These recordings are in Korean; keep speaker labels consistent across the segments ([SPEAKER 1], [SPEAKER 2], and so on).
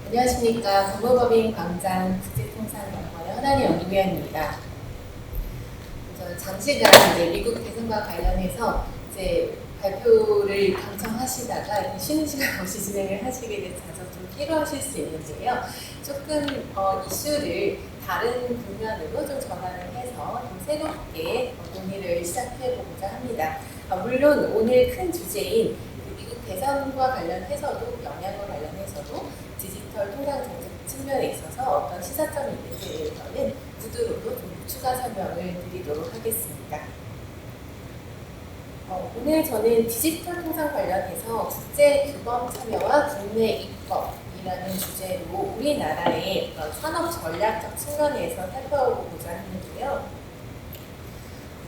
[SPEAKER 1] 안녕하십니까. 법무법인 광장 국제통상연구원의 허난희 연구위원입니다. 장시간 미국 대선과 관련해서 발표를 강청하시다가 쉬는 시간 없이 진행을 하시게 돼서 좀 피로하실 수 있는데요. 조금 이슈를 다른 국면으로 좀 전환을 해서 좀 새롭게 논의를 시작해보고자 합니다. 물론 오늘 큰 주제인 미국 대선과 관련해서도 영향과 관련해서도 디지털 통상 정책 측면에 있어서 어떤 시사점이 있는지에 대해서는 구두로도 좀 추가 설명을 드리도록 하겠습니다. 오늘 저는 디지털 통상 관련해서 국제 규범 참여와 국내 입법이라는 주제로 우리나라의 산업 전략적 측면에서 살펴보고자 하는데요.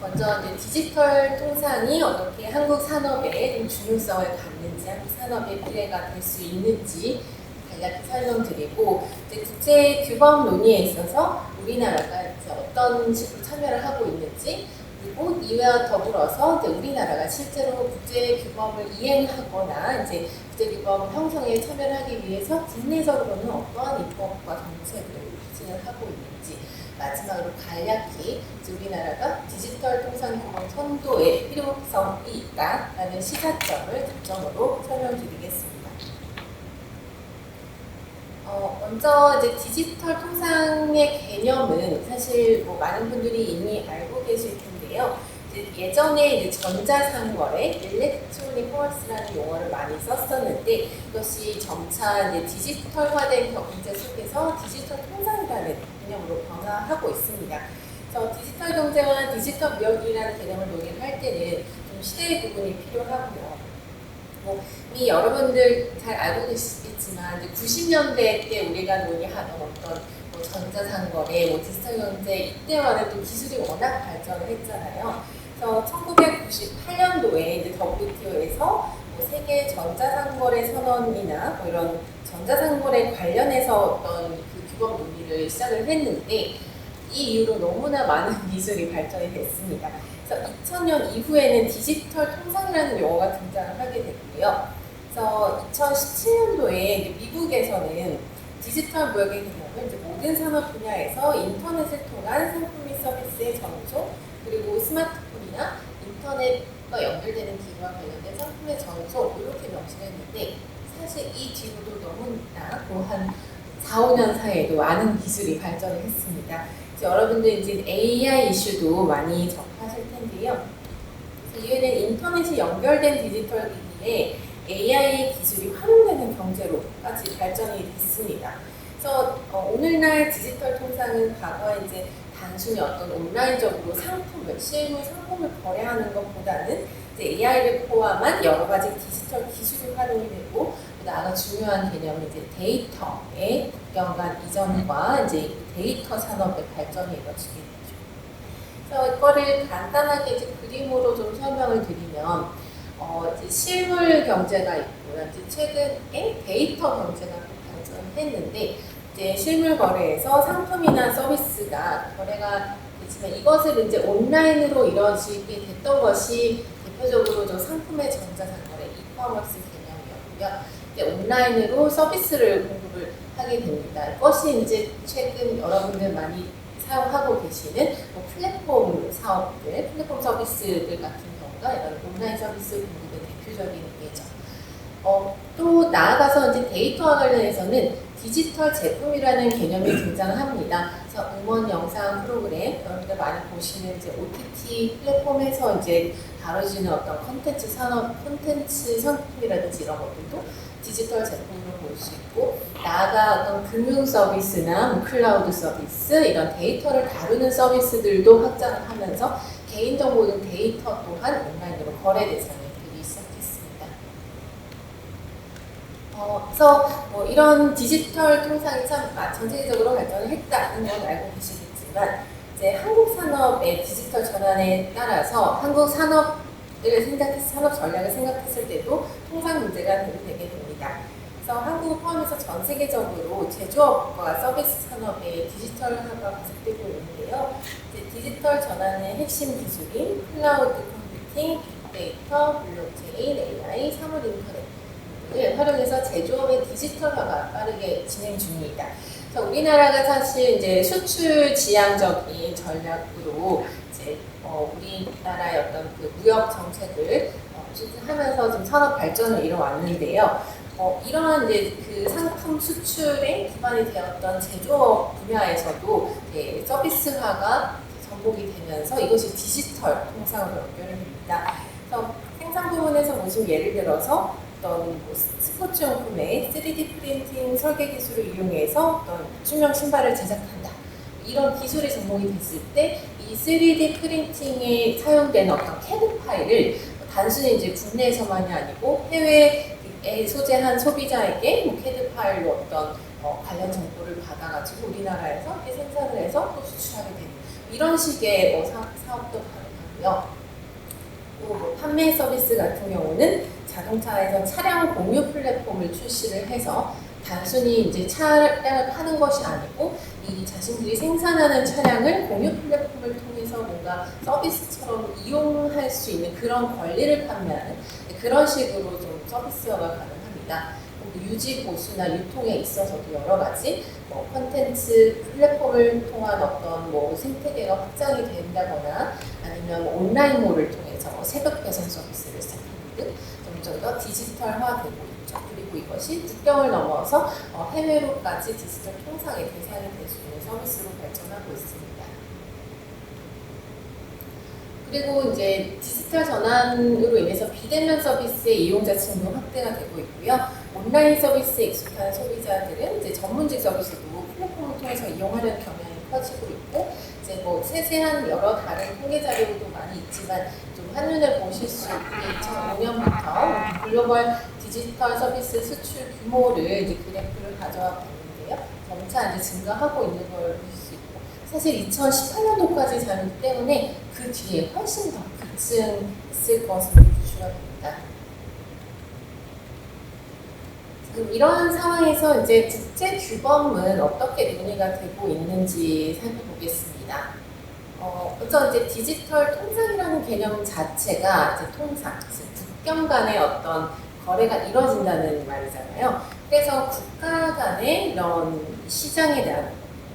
[SPEAKER 1] 먼저 디지털 통상이 어떻게 한국 산업에 좀 중요성을 갖는지, 한국 산업의 미래가 될 수 있는지 간략히 설명드리고, 국제 규범 논의에 있어서 우리나라가 어떤 식으로 참여를 하고 있는지, 그리고 이와 더불어서 우리나라가 실제로 국제 규범을 이행하거나 국제 규범 형성에 참여를 하기 위해서 국내적으로는 어떠한 입법과 정책을 추진을 하고 있는지, 마지막으로 간략히 우리나라가 디지털 통상 규범 선도의 필요성이 있다라는 시사점을 중점으로 설명드리겠습니다. 먼저 디지털 통상의 개념은 사실 많은 분들이 이미 알고 계실 텐데요. 예전에 전자상거래, 일렉트로닉 커머스라는 용어를 많이 썼었는데 이것이 점차 디지털화된 경제 속에서 디지털 통상이라는 개념으로 변화하고 있습니다. 그래서 디지털 경제와 디지털 무역이라는 개념을 논의를 할 때는 좀 시대의 구분이 필요하고요. 이미 여러분들 잘 알고 계시겠지만 90년대 때 우리가 논의하던 어떤 전자상거래, 디지털 경제 이때와는 또 기술이 워낙 발전을 했잖아요. 그래서 1998년도에 WTO에서 세계 전자상거래 선언이나 이런 전자상거래 관련해서 어떤 그 규범 논의를 시작을 했는데 이 이후로 너무나 많은 기술이 발전이 됐습니다. 그래서 2000년 이후에는 디지털 통상이라는 용어가 등장을 하게 됐고요. 그래서 2017년도에 미국에서는 디지털 무역의 개념을 모든 산업 분야에서 인터넷을 통한 상품 및 서비스의 전송, 그리고 스마트폰이나 인터넷과 연결되는 기기와 관련된 상품의 전송 이렇게 명시했는데 사실 이 뒤로도 너무나 한 4, 5년 사이에도 많은 기술이 발전을 했습니다. 여러분들 AI 이슈도 많이 접하실 텐데요. 이후에는 인터넷이 연결된 디지털 기기에 AI 기술이 활용되는 경제로까지 발전이 됐습니다. 그래서 오늘날 디지털 통상은 과거에 단순히 어떤 온라인적으로 실물 상품을 거래하는 것보다는 AI를 포함한 여러 가지 디지털 기술이 활용이 되고 나아가 중요한 개념은 데이터의 국경간 이전과 데이터 산업의 발전이 이루어지게 되죠. 그래서 이거를 간단하게 그림으로 좀 설명을 드리면 실물 경제가 있고요. 최근에 데이터 경제가 발전했는데 실물 거래에서 상품이나 서비스가 거래가 되지만 이것을 온라인으로 이루어지게 됐던 것이 대표적으로 상품의 전자상거래, 이커머스 개념이었고요. 온라인으로 서비스를 공급을 하게 됩니다. 이것이 최근 여러분들 많이 사용하고 계시는 플랫폼 사업들, 플랫폼 서비스들 같은 경우가 이런 온라인 서비스 공급의 대표적인 예죠. 또 나아가서 데이터와 관련해서는 디지털 제품이라는 개념이 등장합니다. 그래서 음원, 영상 프로그램, 여러분들 많이 보시는 OTT 플랫폼에서 다뤄지는 어떤 콘텐츠 상품이라든지 이런 것들도 디지털 제품으로 볼 수 있고, 나아가 어떤 금융 서비스나 클라우드 서비스, 이런 데이터를 다루는 서비스들도 확장을 하면서 개인정보 등 데이터 또한 온라인으로 거래 대상이 되기 시작했습니다. 그래서 이런 디지털 통상이 참 전 세계적으로 발전을 했다는 건 알고 계시겠지만 한국 산업의 디지털 전환에 따라서 한국 산업 전략을 생각했을 때도 통상 문제가 되게 됩니다. 그래서 한국 포함해서 전 세계적으로 제조업과 서비스 산업의 디지털화가 가속되고 있는데요. 디지털 전환의 핵심 기술인 클라우드 컴퓨팅, 빅데이터, 블록체인, AI, 사물 인터넷 을 활용해서 제조업의 디지털화가 빠르게 진행 중입니다. 그래서 우리나라가 사실 이제 수출 지향적인 전략으로 이제 우리나라의 어떤 그 무역 정책을 추진하면서 좀 산업 발전을 이뤄왔는데요. 이러한 이제 그 상품 수출에 기반이 되었던 제조업 분야에서도 서비스화가 접목이 되면서 이것이 디지털 통상으로 연결이 됩니다. 그래서 생산 부분에서 보시면 예를 들어서 어떤 뭐 스포츠용품에 3D 프린팅 설계 기술을 이용해서 어떤 맞춤형 신발을 제작한다. 이런 기술이 접목이 됐을 때 이 3D 프린팅에 사용되는 어떤 CAD 파일을 단순히 이제 국내에서만이 아니고 해외에 소재한 소비자에게 뭐 CAD 파일로 어떤 관련 정보를 받아가지고 우리나라에서 이렇게 생산을 해서 또 수출하게 되는 이런 식의 사업도 가능하고요. 또 뭐 판매 서비스 같은 경우는 자동차에서 차량 공유 플랫폼을 출시를 해서 단순히 이제 차량을 파는 것이 아니고 이 자신들이 생산하는 차량을 공유 플랫폼을 통해서 뭔가 서비스처럼 이용할 수 있는 그런 권리를 판매하는 그런 식으로 좀 서비스화가 가능합니다. 유지 보수나 유통에 있어서도 여러 가지 콘텐츠 플랫폼을 통한 어떤 생태계가 확장이 된다거나 아니면 온라인몰을 통해서 새벽 배송 서비스를 시작하는 등 점점 더 디지털화되고 있죠. 그리고 이것이 국경을 넘어서 해외로까지 디지털 통상의 대상이 될 수 있는 서비스로 발전하고 있습니다. 그리고 이제 디지털 전환으로 인해서 비대면 서비스의 이용자층도 확대가 되고 있고요. 온라인 서비스에 익숙한 소비자들은 이제 전문직 서비스도 플랫폼을 통해서 이용하려는 경향이 커지고 있고, 이제 세세한 여러 다른 통계 자료도 많이 있지만 좀 한눈에 보실 수 있게 2005년부터 글로벌 디지털 서비스 수출 규모를 이제 그래프를 가져와 봤는데요. 점차 이제 증가하고 있는 걸 보실 수 있고, 사실 2018년도까지 자료이기 때문에 그 뒤에 훨씬 더 급증했을 것으로 추정이 됩니다. 지금 이러한 상황에서 이제 국제 규범은 어떻게 논의가 되고 있는지 살펴보겠습니다. 우선 이제 디지털 통상이라는 개념 자체가 이제 통상, 국경 간의 어떤 거래가 이루어진다는 말이잖아요. 그래서 국가 간의 이런 시장에 대한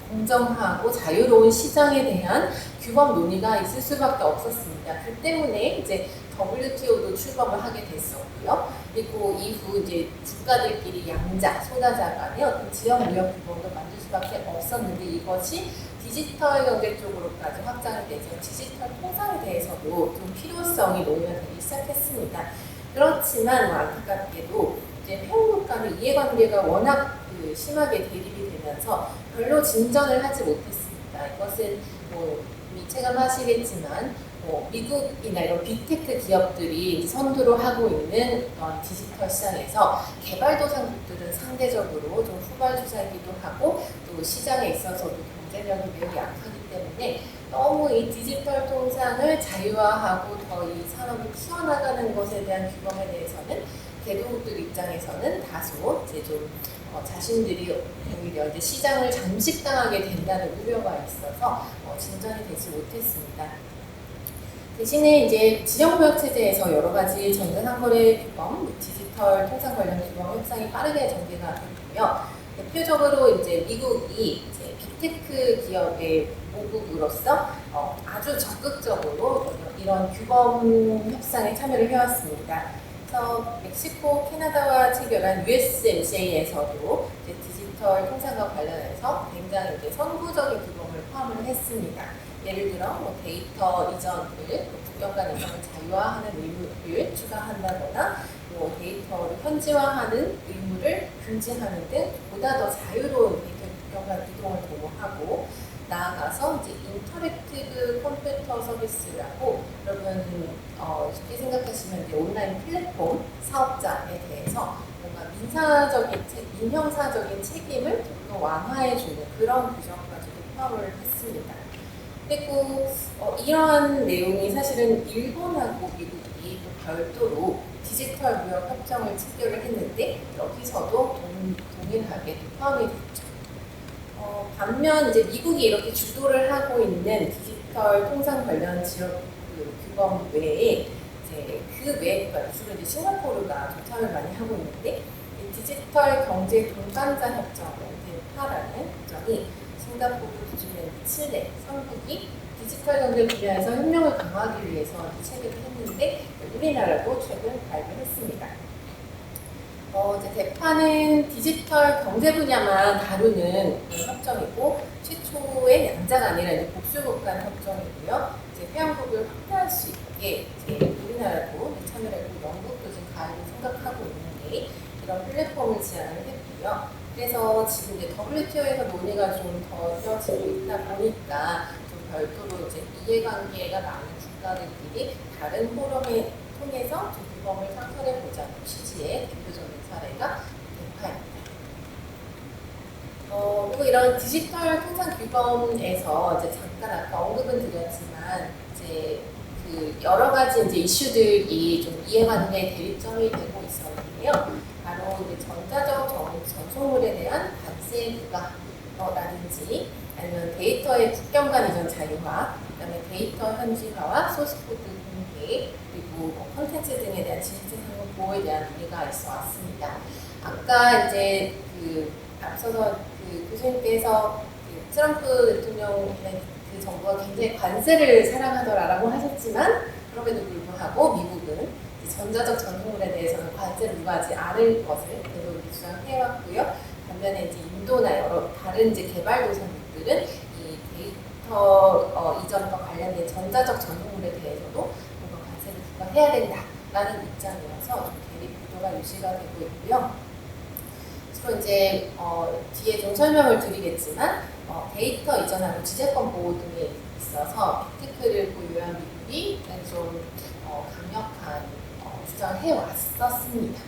[SPEAKER 1] 공정하고 자유로운 시장에 대한 규범 논의가 있을 수밖에 없었습니다. 그 때문에 이제 WTO도 출범을 하게 됐었고요. 그리고 이후 이제 국가들끼리 양자, 소나자 간의 어떤 지역 무역 규범도 만들 수밖에 없었는데 이것이 디지털 경제 쪽으로까지 확장이 돼서 디지털 통상에 대해서도 좀 필요성이 논의가 되기 시작했습니다. 그렇지만 안타깝게도 이제 회원국 간의 이해관계가 워낙 심하게 대립이 되면서 별로 진전을 하지 못했습니다. 이것은 이미 체감하시겠지만 미국이나 이런 빅테크 기업들이 선두를 하고 있는 어떤 디지털 시장에서 개발도상국들은 상대적으로 좀 후발주자이기도 하고 또 시장에 있어서도 경쟁력이 매우 약하기 때문에 너무 이 디지털 통상을 자유화하고 더 이 산업을 키워나가는 것에 대한 규범에 대해서는 개도국들 입장에서는 다소 이제 좀 자신들이 오히려 이제 시장을 잠식당하게 된다는 우려가 있어서 진전이 되지 못했습니다. 대신에 이제 지정무역 체제에서 여러 가지 전자상거래 규범, 디지털 통상 관련 규범 협상이 빠르게 전개가 됐고요. 대표적으로 이제 미국이 이제 빅테크 기업의 모국으로서 아주 적극적으로 이런 규범 협상에 참여를 해왔습니다. 그래서 멕시코, 캐나다와 체결한 USMCA에서도 이제 디지털 통상과 관련해서 굉장히 이제 선구적인 규범을 포함을 했습니다. 예를 들어 데이터 이전을 국경 간 이전을 자유화하는 의무를 추가한다거나 데이터를 현지화하는 의무를 금지하는 등 보다 더 자유로운 데이터 국경 간 이동을 도모하고, 나아가서 이제 인터랙티브 컴퓨터 서비스라고, 여러분 쉽게 생각하시면 이제 온라인 플랫폼 사업자에 대해서 뭔가 민형사적인 책임을 좀 더 완화해주는 그런 규정까지도 포함을 했습니다. 그리고 이러한 내용이 사실은 일본하고 미국이 또 별도로 디지털 무역 협정을 체결을 했는데 여기서도 동일하게 포함이 됐죠. 반면 이제 미국이 이렇게 주도를 하고 있는 디지털 통상 관련 지역 규범 외에 이제 이제 그 외에 주로 이제 싱가포르가 조참을 많이 하고 있는데 이 디지털 경제 동반자 협정은 데파라는 협정이 싱가포르, 뉴질랜드, 칠레, 선국이 디지털 경제 분야에서 협력을 강화하기 위해서 체결을 했는데 우리나라도 최근 발표했습니다. 이제 데파는 디지털 경제 분야만 다루는 협정이고 최초의 양자가 아니라 이제 복수국 간 협정이고요. 이제 회원국을 확대할 수 있게 이제 우리나라도 참여를 했고 영국도 지금 가입을 생각하고 있는데 이런 플랫폼을 제안을 했고요. 그래서 지금 이제 WTO에서 논의가 좀 더 되어지고 있다 보니까 좀 별도로 이제 이해관계가 많은 국가들끼리 다른 포럼을 통해서 좀 규범을 상설해 보자는 취지의 대표적인 사례가 데파입니다. 그리고 이런 디지털 통상 규범에서 이제 잠깐 아까 언급은 드렸지만 이제 그 여러 가지 이제 이슈들이 좀 이해관계 대립점이 되고 있었는데요. 바로 이제 전자적 전송물에 대한 관세 부과라든지 아니면 데이터의 국경 간 이전 자유화, 그다음에 데이터 현지화와 소스코드 공개, 그리고 콘텐츠 등에 대한 지식재산 보호에 대한 논의가 있어 왔습니다. 아까 이제 그 앞서서 그 교수님께서 그 트럼프 대통령의 그 정부가 굉장히 관세를 사랑하더라라고 하셨지만 그럼에도 불구하고 미국은 전자적 전송물에 대해서는 관세를 부과하지 않을 것을 계속 주장해왔고요. 반면에 이제 인도나 여러 다른 이제 개발도상국들은 이 데이터 이전과 관련된 전자적 전송물에 대해서도 뭔가 관세를 부과해야 된다라는 입장이어서 좀 대립 구도가 유지가 되고 있고요. 주로 이제 뒤에 좀 설명을 드리겠지만 데이터 이전하고 지재권 보호 등에 있어서 빅테크를 보유한 미국이 좀 강력한 주장을 해왔었습니다.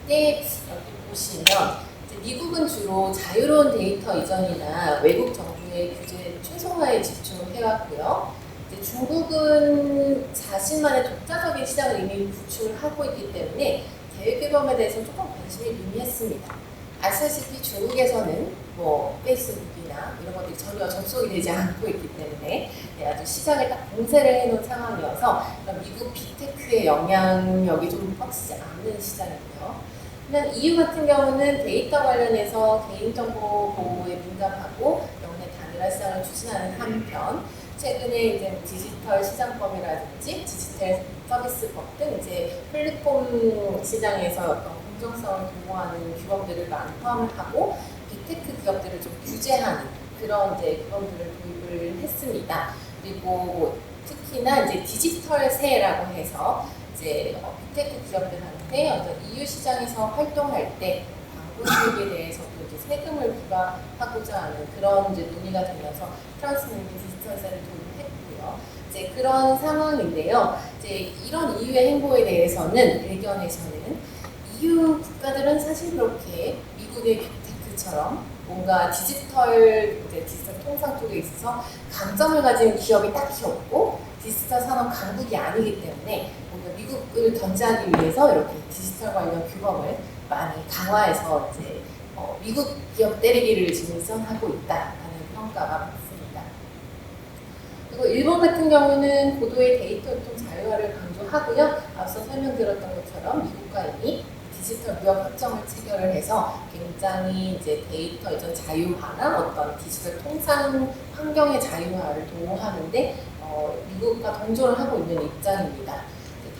[SPEAKER 1] 근데 여기 보시면 미국은 주로 자유로운 데이터 이전이나 외국 정부의 규제 최소화에 집중을 해왔고요. 중국은 자신만의 독자적인 시장을 이미 구축을 하고 있기 때문에 대외규범에 대해서 조금 관심이 미미했습니다. 아시다시피 중국에서는 뭐 페이스북이나 이런 것들이 전혀 접속이 되지 않고 있기 때문에 아주 시장을 딱 봉쇄를 해놓은 상황이어서 미국 빅테크의 영향력이 좀 뻗치지 않는 시장이고요. 그냥 EU 같은 경우는 데이터 관련해서 개인정보 보호에 민감하고 영내 단일화 시장을 추진하는 한편 최근에 이제 디지털 시장법이라든지 디지털 서비스법 등 이제 플랫폼 시장에서 어떤 공정성을 도모하는 규범들을 많이 포함을 하고 빅테크 기업들을 좀 규제하는 그런 이제 규범들을 도입을 했습니다. 그리고 뭐 특히나 이제 디지털세라고 해서 이제 빅테크 기업들한테 어떤 EU 시장에서 활동할 때 광고 수익에 대해서도 이제 세금을 부과하고자 하는 그런 이제 논의가 되면서 프랑스는 디지털세를 도입했고요. 이제 그런 상황인데요. 이제 이런 EU의 행보에 대해서는 의견에서는 EU 국가들은 사실 그렇게 미국의 빅테크처럼 뭔가 디지털 통상 쪽에 있어서 강점을 가진 기업이 딱히 없고 디지털 산업 강국이 아니기 때문에 뭔가 미국을 견제하기 위해서 이렇게 디지털 관련 규범을 많이 강화해서 이제 미국 기업 때리기를 지금 선하고 있다라는 평가가 많습니다. 그리고 일본 같은 경우는 고도의 데이터 유통 자유화를 강조하고요. 앞서 설명드렸던 것처럼 미국과 이미 디지털 무역 협정을 체결을 해서 굉장히 이제 데이터 이전 자유화나 어떤 디지털 통상 환경의 자유화를 도모하는데 미국과 동조를 하고 있는 입장입니다.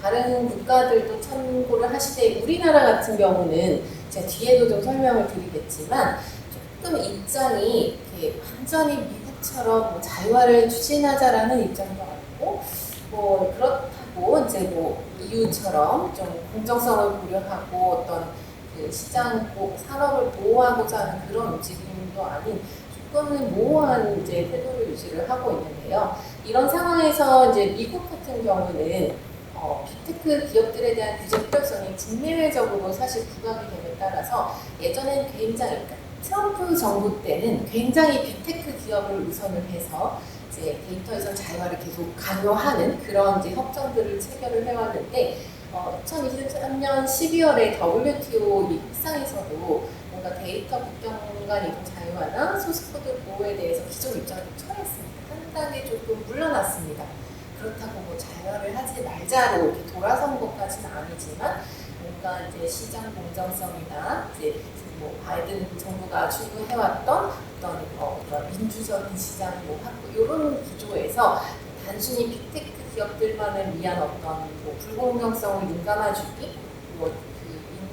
[SPEAKER 1] 다른 국가들도 참고를 하시되 우리나라 같은 경우는 제가 뒤에도 좀 설명을 드리겠지만 조금 입장이 이렇게 완전히 미국처럼 뭐 자유화를 추진하자라는 입장도 아니고 뭐 그렇다고 이제 뭐 EU처럼 좀 공정성을 고려하고 어떤 그 시장 산업을 보호하고자 하는 그런 움직임도 아닌 조금은 모호한 이제 태도를 유지를 하고 있는데요. 이런 상황에서 이제 미국 같은 경우는 빅테크 기업들에 대한 규제 필요성이 국내외적으로 사실 부각이 됨에 따라서 예전엔 굉장히 트럼프 정부 때는 굉장히 빅테크 기업을 우선을 해서 이제 데이터 이전 자유화를 계속 강요하는 그런 이제 협정들을 체결을 해왔는데 2023년 12월에 WTO 협상에서도 뭔가 데이터 국경 간 이동 자유화나 소스코드 보호에 대해서 기존 입장을 좀 철회했습니다. 한 단계 조금 물러났습니다. 그렇다고 뭐 자유화를 하지 말자로 이렇게 돌아선 것까지는 아니지만 뭔가 이제 시장 공정성이나 이제 뭐 바이든 정부가 추구해왔던 어떤 민주적인 시장 뭐 확보 이런 기조에서 단순히 빅테크 기업들만을 위한 어떤 뭐 불공정성을 민감화주기, 뭐그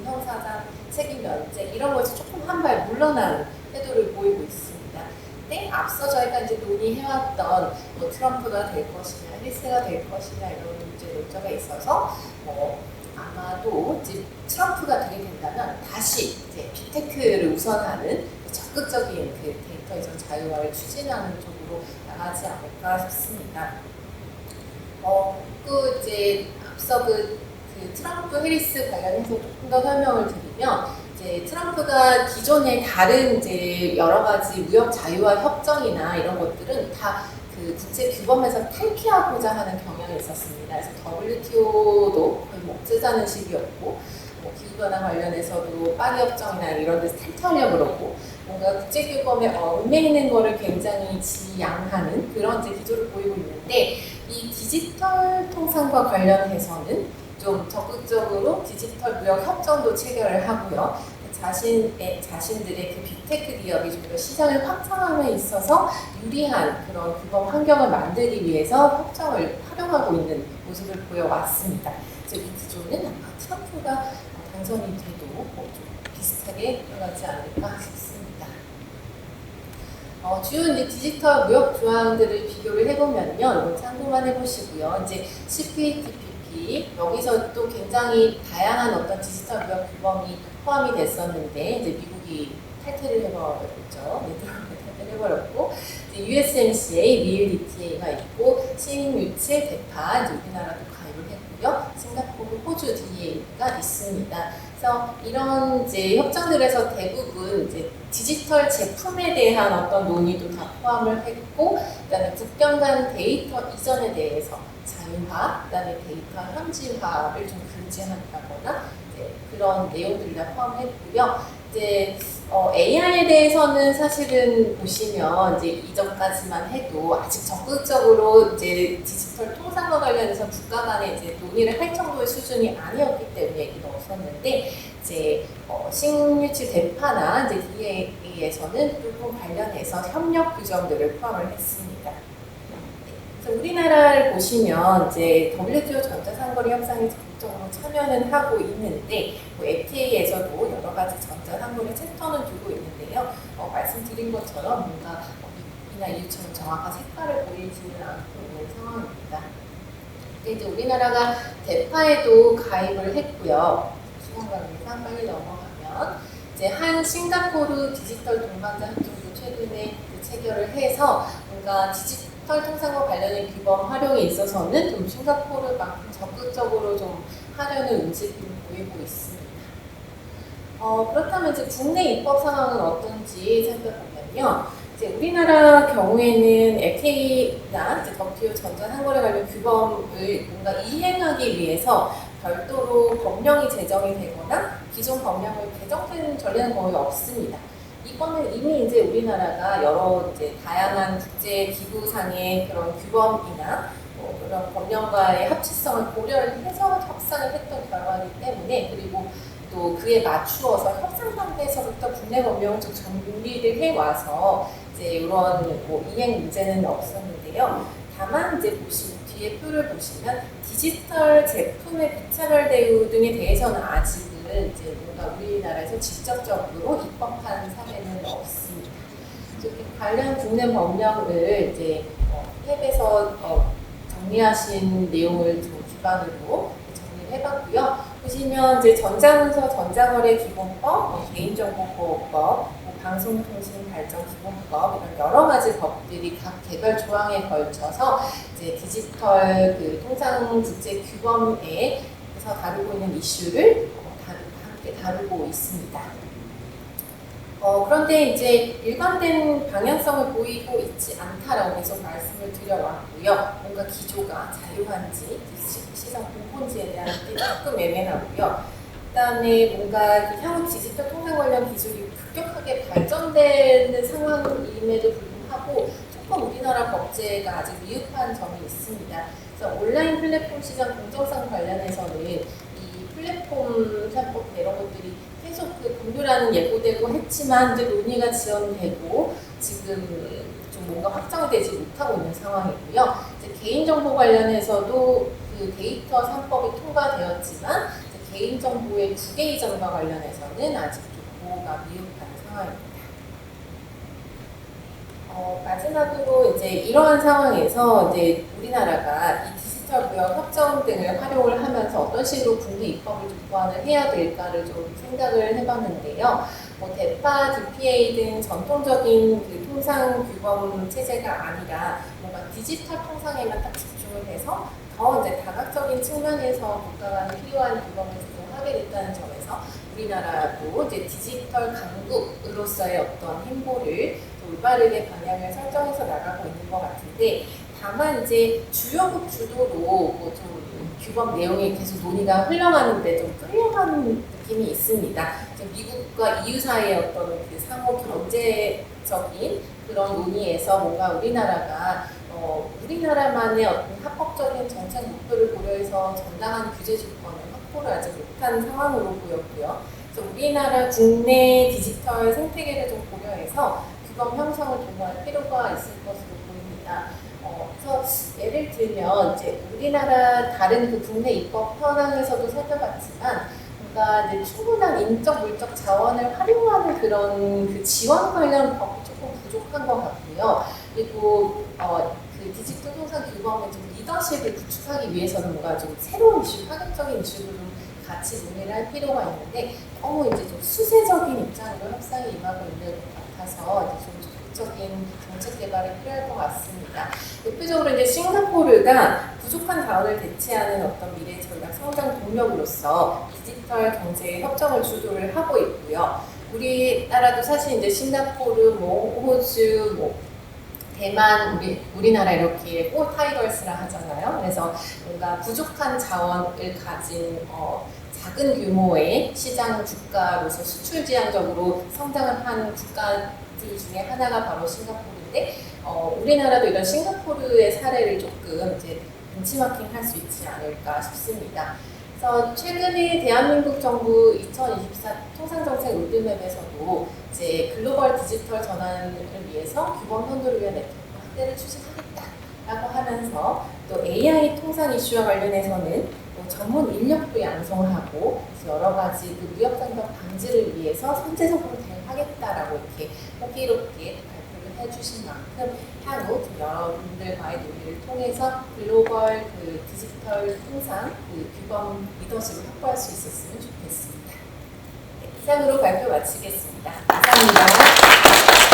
[SPEAKER 1] 인형사상 책임 면제 이런 것에서 조금 한 발 물러나는 태도를 보이고 있습니다. 근데 앞서 저희가 이제 논의해왔던 뭐 트럼프가 될 것이냐, 해리스가 될 것이냐 이런 이제 논점에 있어서 아마도 이제 트럼프가 되게 된다면 다시 이제 빅테크를 우선하는 적극적인 그 데이터 이전 자유화를 추진하는 쪽으로 나가지 않을까 싶습니다. 그 이제 앞서 그 트럼프 해리스 관련해서 조금 더 설명을 드리면 이제 트럼프가 기존의 다른 이제 여러 가지 무역 자유화 협정이나 이런 것들은 다 그 국제 규범에서 탈피하고자 하는 경향이 있었습니다. 그래서 WTO도 거의 뭐 없애자는 식이었고, 뭐 기후변화 관련해서도 파리 협정이나 이런 데서 탈퇴하려고 그러고, 뭔가 국제 규범에 얽매이는 거를 굉장히 지양하는 그런 이제 기조를 보이고 있는데, 이 디지털 통상과 관련해서는 좀 적극적으로 디지털 무역 협정도 체결을 하고요. 자신들의 그 빅테크 기업이 좀 더 시장을 확장함에 있어서 유리한 그런 규범 환경을 만들기 위해서 협정을 활용하고 있는 모습을 보여왔습니다. 그래서 이 기조는 아마 트럼프가 당선이 돼도 좀 비슷하게 흘러가지 않을까 싶습니다. 주요 이제 디지털 무역 조항들을 비교를 해보면요, 참고만 해보시고요. 이제 CPTPP 여기서 또 굉장히 다양한 어떤 디지털 무역 규범이 포함이 됐었는데 이제 미국이 탈퇴를 해버렸죠. 네덜란드 탈퇴를 해버렸고 USMCA, 미일 DTA가 있고 신유칠, 대파 이제 우리나라도 가입을 했고요. 싱가포르, 호주 DA가 있습니다. 그래서 이런 이제 협정들에서 대부분 이제 디지털 제품에 대한 어떤 논의도 다 포함을 했고, 그다음에 국경 간 데이터 이전에 대해서 자유화, 그다음에 데이터 현지화를 좀 금지한다거나 그런 내용들을 다 포함했고요. 이제 AI에 대해서는 사실은 보시면 이제 이전까지만 해도 아직 적극적으로 이제 디지털 통상과 관련해서 국가 간에 이제 논의를 할 정도의 수준이 아니었기 때문에 얘기도 없었는데 이제 신유치 대파나 이제 DA에서는 조금 관련해서 협력 규정들을 포함을 했습니다. 우리나라를 보시면 이제 WTO 전자상거래 협상에 적극적으로 참여는 하고 있는데 FTA에서도 여러 가지 전자상거래 챕터는 두고 있는데요. 말씀드린 것처럼 뭔가 미국이나 EU처럼 정확한 색깔을 보이지는 않고 있는 상황입니다. 근데 이제 우리나라가 대파에도 가입을 했고요. 시간 관계상 빨리 넘어가면 이제 한 싱가포르 디지털 동반자 협정도 최근에 체결을 해서 뭔가 디지털 통상과 관련된 규범 활용에 있어서는 좀 싱가포르만큼 적극적으로 좀 하려는 움직임을 보이고 있습니다. 그렇다면 이제 국내 입법 상황은 어떤지 살펴보면요. 이제 우리나라 경우에는 FTA나 WTO 전자상거래 관련 규범을 뭔가 이행하기 위해서 별도로 법령이 제정이 되거나 기존 법령을 개정되는 전례는 거의 없습니다. 이거는 이미 이제 우리나라가 여러 이제 다양한 국제 기구상의 그런 규범이나 그런 법령과의 합치성을 고려를 해서 협상을 했던 결과이기 때문에, 그리고 또 그에 맞추어서 협상 단계에서부터 국내 법령을 좀 정리를 해와서 이제 이런 이행 문제는 없었는데요. 다만 이제 뒤에 표를 보시면 디지털 제품의 비차별 대우 등에 대해서는 아직은 이제 뭔가 우리나라에서 직접적으로 입법한 사례는 없습니다. 관련 국내 법령을 이제 탭에서 정리하신 내용을 좀 기반으로 정리를 해봤고요. 보시면 이제 전자문서 전자거래 기본법, 개인정보보호법, 방송통신발전기본법 이런 여러 가지 법들이 각 개별 조항에 걸쳐서 이제 디지털 그 통상 국제 규범에서 다루고 있는 이슈를 함께 다루고 있습니다. 그런데 이제 일관된 방향성을 보이고 있지 않다라고 계속 말씀을 드려왔고요. 뭔가 기조가 자유한지 시장 공pon지에 대한 게 조금 애매하고요. 그다음에 뭔가 향후 디지털 통상 관련 기술이 급격하게 발전되는 상황임에도 불구하고 조금 우리나라 법제가 아직 미흡한 점이 있습니다. 그래서 온라인 플랫폼 시장 공정성 관련해서는 이 플랫폼 사법 이런 것들이 계속 그 분류라는 예고되고 했지만 이제 논의가 지연되고 지금 좀 뭔가 확정이 되지 못하고 있는 상황이고요. 이제 개인정보 관련해서도 그 데이터 3법이 통과되었지만 이제 개인정보의 국외 이전과 관련해서는 아직 좀 보호가 미흡한 상황입니다. 마지막으로 이제 이러한 상황에서 이제 우리나라가 이 디지털 무역 협정 등을 활용을 하면서 어떤 식으로 국내 입법을 좀 보완을 해야 될까를 좀 생각을 해봤는데요. 뭐 대파, DPA 등 전통적인 그 통상 규범 체제가 아니라 뭔가 디지털 통상에만 딱 집중을 해서 더 이제 다각적인 측면에서 국가 간에 필요한 규범을 조정하게 됐다는 점에서 우리나라도 이제 디지털 강국으로서의 어떤 행보를 올바르게 방향을 설정해서 나가고 있는 것 같은데, 다만 이제 주요국 주도로 뭐 좀 규범 내용이 계속 논의가 흘러가는데 좀 끌려가는 느낌이 있습니다. 미국과 EU 사이의 어떤 그 상호 경제적인 그런 논의에서 뭔가 우리나라가 우리나라만의 어떤 합법적인 정책 목표를 고려해서 정당한 규제 조건을 확보를 아직 못한 상황으로 보였고요. 그래서 우리나라 국내 디지털 생태계를 좀 고려해서 규범 형성을 도모할 필요가 있을 것으로 보입니다. 그래서 예를 들면 이제 우리나라 다른 그 국내 입법 현황에서도 살펴봤지만 뭔가 이제 충분한 인적 물적 자원을 활용하는 그런 그 지원 관련 법이 조금 부족한 것 같고요. 그리고 그 디지털 통상 규범의 좀 리더십을 구축하기 위해서는 뭔가 좀 새로운 이슈, 파격적인 이슈를 좀 같이 논의를 할 필요가 있는데 너무 이제 좀 수세적인 입장으로 협상에 임하고 있는 것 같아서 이제 좀 적극적인 정책 개발이 필요할 것 같습니다. 대표적으로 이제 싱가포르가 부족한 자원을 대체하는 어떤 미래 전략 성장 동력으로서 디지털 경제 협정을 주도를 하고 있고요. 우리나라도 사실 이제 싱가포르, 뭐 호주, 뭐 대만, 우리나라 이렇게 고 타이거스라 하잖아요. 그래서 뭔가 부족한 자원을 가진 작은 규모의 시장 국가로서 수출 지향적으로 성장을 한 국가들 중에 하나가 바로 싱가포르인데 우리나라도 이런 싱가포르의 사례를 조금 이제 벤치마킹 할 수 있지 않을까 싶습니다. 그래서 최근에 대한민국 정부 2024 통상정책 로드맵에서도 이제 글로벌 디지털 전환을 위해서 규범 선도를 위한 네트워크 확대를 추진하겠다라고 하면서 또 AI 통상 이슈와 관련해서는 전문 인력도 양성하고 여러 가지 그 무역장벽 방지를 위해서 선제적으로 대응하겠다라고 이렇게 호기롭게 발표를 해주신 만큼 향후 여러분들과의 논의를 통해서 글로벌 그 디지털 통상 그 규범 리더십을 확보할 수 있었으면 좋겠습니다. 네, 이상으로 발표 마치겠습니다. 감사합니다.